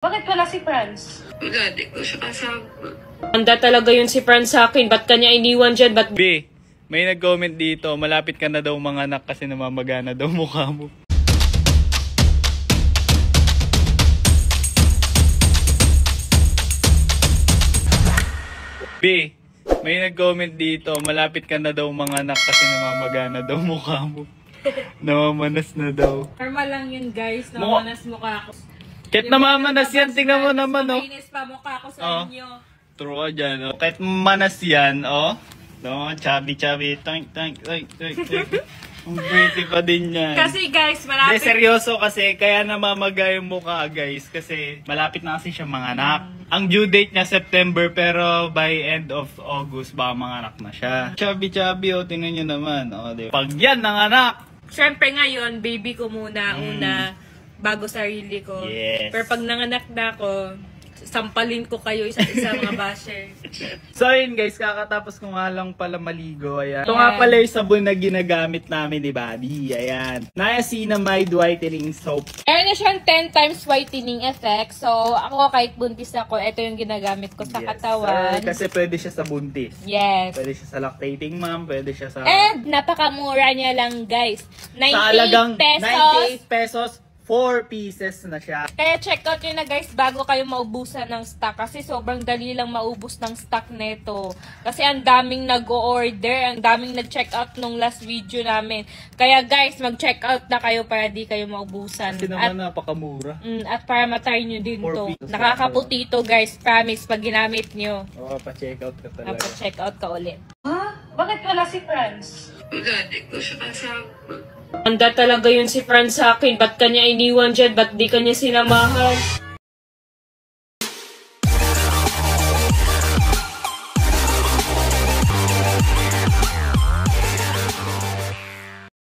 Bakit wala si Franz? Wala, di ko siya kasama. Handa talaga yun si Franz sa akin. Ba't kanya iniwan dyan? Ba't... B, may nag-comment dito, malapit ka na daw mga anak kasi namamagana daw mukha mo. B, may nag-comment dito, malapit ka na daw mga anak kasi namamagana daw mukha mo. Namamanas na daw. Normal lang yun, guys. Namamanas mukha ko. Kahit namamanas yan, tingnan mo naman, oh. Mainis pa mukha ko sa inyo. True ka dyan, oh. Kahit manas yan, oh. No, chubby. Tank. Ang pretty pa din yan. Kasi guys, De, malapit. seryoso kasi, kaya namamaga yung mukha, guys. Kasi malapit na kasi siya mga anak. Ang due date niya September, pero by end of August, baka mga anak na siya. Chubby, oh, tingnan nyo naman. Oh, diba? Pag yan, ng anak. Siyempre ngayon, baby ko muna, una, bago sarili ko. Yes. Pero pag nanganak na ako, sampalin ko kayo isa-isa mga basher. So yun guys, kakatapos ko nga lang pala maligo. Ayan. Ito nga pala yung sabon na ginagamit namin ni Bobby. Ayan. Niacinamide Whitening Soap. Meron na siyang 10 times whitening effect. So, ako kahit buntis ako, ito yung ginagamit ko sa katawan. Kasi pwede siya sa buntis. Yes. Pwede siya sa lactating mom, pwede siya sa... And napakamura niya lang guys. 98 sa halagang pesos. 98 pesos, 4 pieces na siya. Kaya check out nyo na guys bago kayo maubusan ng stock. Kasi sobrang dali lang maubos ng stock neto. Kasi ang daming nag-o-order, ang daming nag-check out nung last video namin. Kaya guys, mag-check out na kayo para di kayo maubusan. Kasi naman napakamura. At para matry nyo din 4 to. pieces. Nakakaputi to guys, promise pag ginamit nyo. Oo, pa-check out ka talaga. Pa-check out ka ulit. Ha? Bakit wala si Franz? Wala, di ko siya kasama. Handa talaga yun si Franz sa akin. Ba't kanya iniwan dyan? Ba't di kanya sinamahan?